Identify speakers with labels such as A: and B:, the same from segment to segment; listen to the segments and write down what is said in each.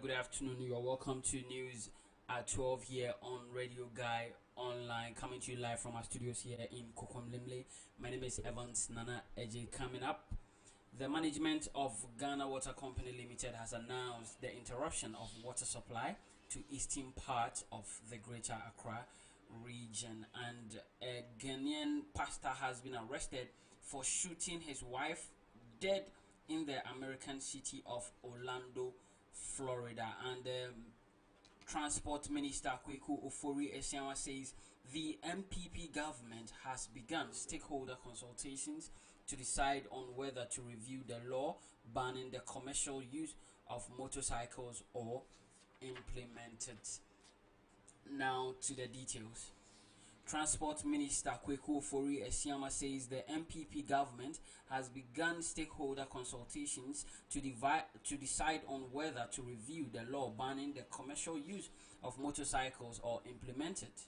A: good afternoon. You are welcome to News at 12 here on Radio Guy Online, coming to you live from our studios here in Kokomlemle. My name is Evans Nana Eje. Coming up, the management of Ghana Water Company Limited has announced the interruption of water supply to eastern part of the Greater Accra region, and a Ghanaian pastor has been arrested for shooting his wife dead in the American city of Orlando, Florida. And Transport Minister Kweku Ofori-Esiawa says the MPP government has begun stakeholder consultations to decide on whether to review the law banning the commercial use of motorcycles or implement it. Now to the details. Transport Minister Kweku Ofori-Esiawa says the MPP government has begun stakeholder consultations to decide on whether to review the law banning the commercial use of motorcycles or implement it.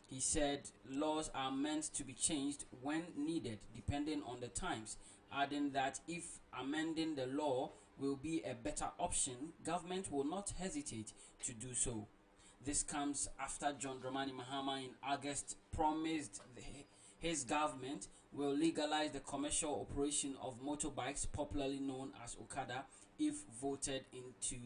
A: He said laws are meant to be changed when needed, depending on the times, adding that if amending the law will be a better option, government will not hesitate to do so. This comes after John Dramani Mahama in August promised his government will legalize the commercial operation of motorbikes, popularly known as Okada, if voted into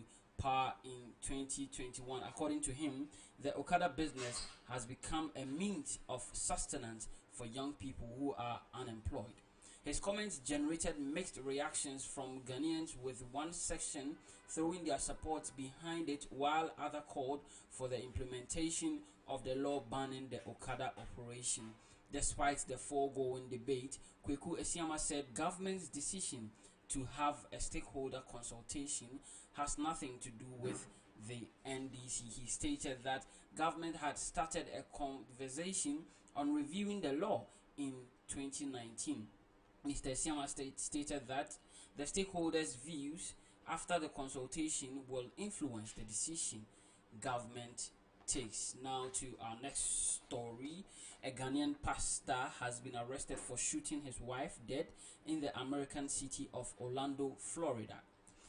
A: power in 2021. According to him, the Okada business has become a means of sustenance for young people who are unemployed. His comments generated mixed reactions from Ghanaians, with one section throwing their support behind it while others called for the implementation of the law banning the Okada operation. Despite the foregoing debate, Kweku Esiawa said government's decision to have a stakeholder consultation has nothing to do with the NDC. He stated that government had started a conversation on reviewing the law in 2019. Mr. Esiawa stated that the stakeholders' views after the consultation will influence the decision government takes. Now to our next story. A Ghanaian pastor has been arrested for shooting his wife dead in the American city of Orlando, Florida.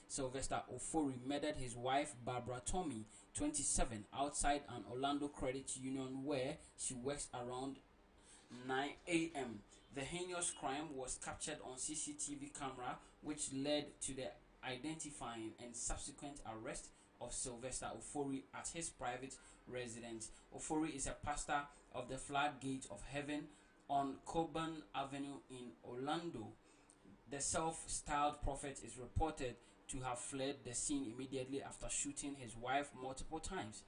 A: Sylvester Ofori murdered his wife Barbara Tommy, 27, outside an Orlando credit union where she works around 9 a.m. The heinous crime was captured on CCTV camera, which led to the identifying and subsequent arrest of Sylvester Ofori at his private residence. Ofori is a pastor of the Floodgate of Heaven on Coburn Avenue in Orlando. The self-styled prophet is reported to have fled the scene immediately after shooting his wife multiple times.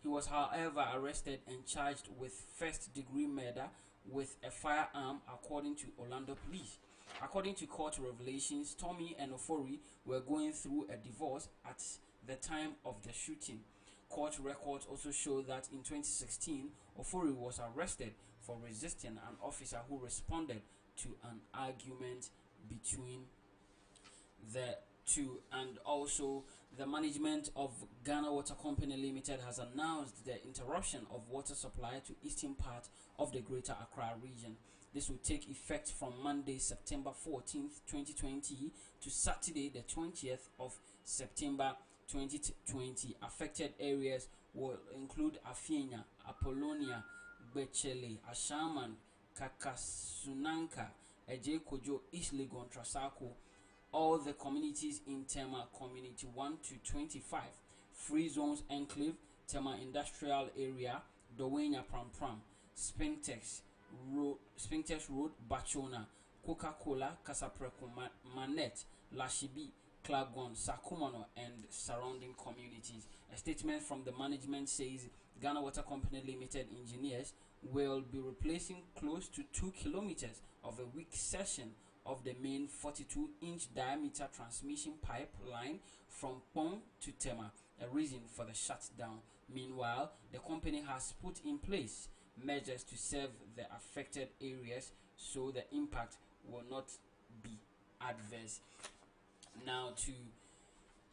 A: He was, however, arrested and charged with first-degree murder with a firearm, according to Orlando police. According to court revelations, Tommy and Ofori were going through a divorce at the time of the shooting. Court records also show that in 2016, Ofori was arrested for resisting an officer who responded to an argument between the two. And also, the management of Ghana Water Company Limited has announced the interruption of water supply to eastern part of the Greater Accra region. This will take effect from Monday, September 14th, 2020 to Saturday, the 20th of September 2020. Affected areas will include Afienya, Apollonia, Bechele, Ashaman, Kakasunanka, Ejekojo, East Legon, Trasako, all the communities in Tema Community 1 to 25, Free Zones Enclave, Tema Industrial Area, Dowenya Pram, Spintex Road, Bachona, Coca-Cola, Kasapreko, Manet, Lashibi, Klagon, Sakumano, and surrounding communities. A statement from the management says Ghana Water Company Limited engineers will be replacing close to 2 kilometers of a weak section of the main 42-inch diameter transmission pipeline from Pong to Tema, a reason for the shutdown. Meanwhile, the company has put in place measures to serve the affected areas so the impact will not be adverse. Now to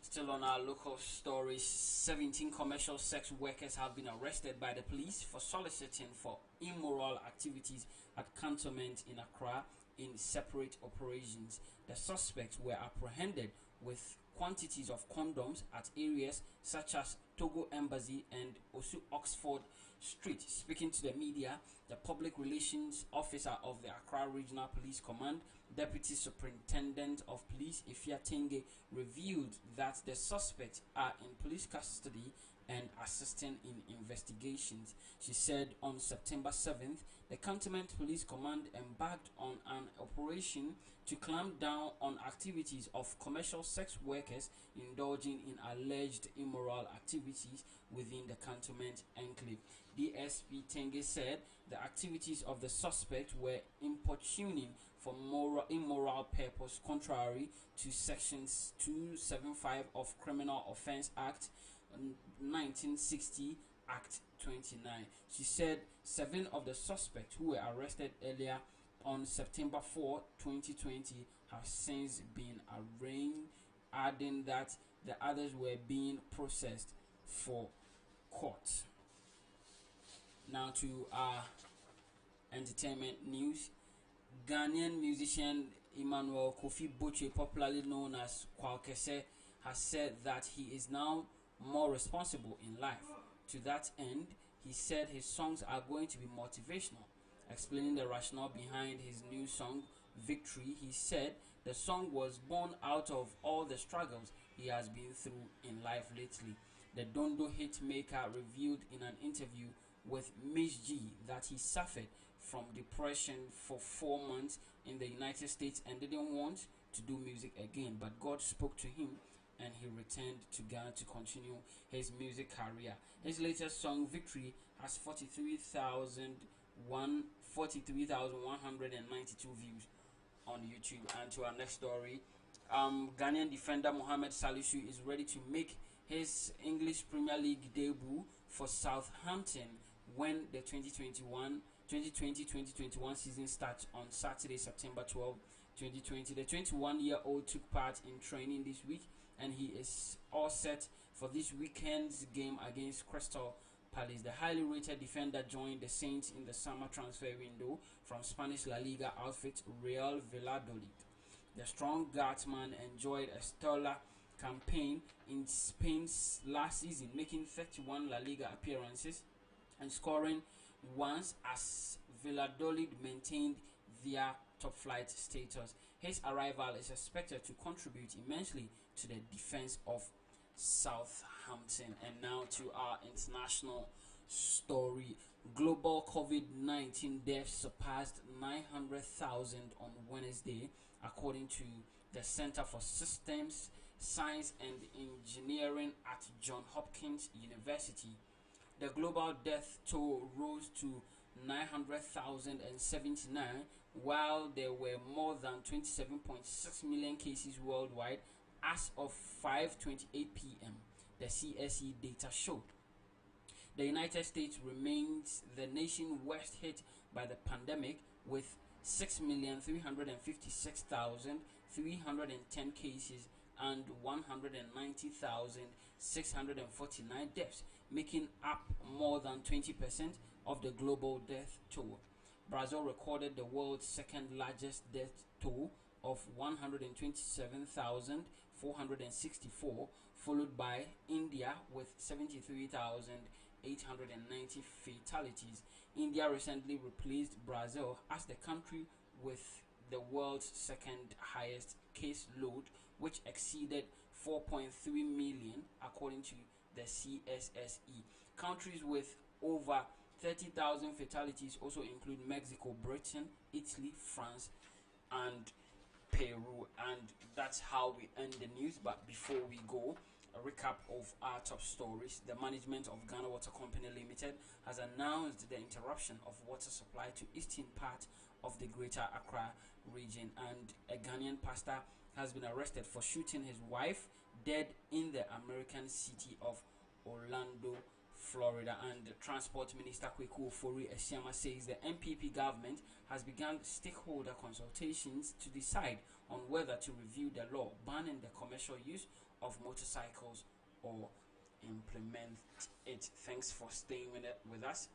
A: still on our local stories, 17 commercial sex workers have been arrested by the police for soliciting for immoral activities at cantonment in Accra in separate operations. The suspects were apprehended with quantities of condoms at areas such as Togo Embassy and Osu Oxford Street. Speaking to the media, the public relations officer of the Accra Regional Police Command, Deputy Superintendent of Police Ifya Tenge, revealed that the suspects are in police custody and assisting in investigations. She said on September 7th, the Cantonment Police Command embarked on an operation to clamp down on activities of commercial sex workers indulging in alleged immoral activities within the Cantonment enclave. DSP Tenge said the activities of the suspect were importuning for immoral purpose contrary to sections 275 of Criminal Offence Act 1960 Act 29. She said 7 of the suspects who were arrested earlier on September 4, 2020 have since been arraigned, adding that the others were being processed for court. Now to our entertainment news. Ghanaian musician Emmanuel Kofi Boche, popularly known as Kwalkese, has said that he is now more responsible in life. To that end, he said his songs are going to be motivational. Explaining the rationale behind his new song, Victory, he said the song was born out of all the struggles he has been through in life lately. The Dondo hit maker revealed in an interview with Miss G that he suffered from depression for 4 months in the United States and didn't want to do music again, but God spoke to him and he returned to Ghana to continue his music career. His latest song, Victory, has 43,192 views on YouTube. And to our next story, Ghanaian defender Mohamed Salisu is ready to make his English Premier League debut for Southampton when the 2020-2021 season starts on Saturday, September 12, 2020. The 21-year-old took part in training this week and he is all set for this weekend's game against Crystal Palace. The highly rated defender joined the Saints in the summer transfer window from Spanish La Liga outfit Real Valladolid. The strong guardsman enjoyed a stellar campaign in Spain last season, making 31 La Liga appearances and scoring once as Valladolid maintained their top flight status. His arrival is expected to contribute immensely to the defense of Southampton. And now to our international story. Global COVID-19 deaths surpassed 900,000 on Wednesday, according to the Center for Systems, Science and Engineering at Johns Hopkins University. The global death toll rose to 900,079, while there were more than 27.6 million cases worldwide as of 5:28 p.m. the CSE data showed. The United States remains the nation worst hit by the pandemic with 6,356,310 cases and 190,649 deaths, making up more than 20% of the global death toll. Brazil recorded the world's second largest death toll of 127,464, followed by India with 73,890 fatalities. India recently replaced Brazil as the country with the world's second highest case load, which exceeded 4.3 million according to the CSSE. Countries with over 30,000 fatalities also include Mexico, Britain, Italy, France, and Peru. And that's how we end the news. But before we go, a recap of our top stories. The management of Ghana Water Company Limited has announced the interruption of water supply to eastern part of the Greater Accra region, and a Ghanaian pastor has been arrested for shooting his wife dead in the American city of Orlando, Florida. And the Transport Minister Kweku Ofori Esiama says the MPP government has begun stakeholder consultations to decide on whether to review the law banning the commercial use of motorcycles or implement it. Thanks for staying with us.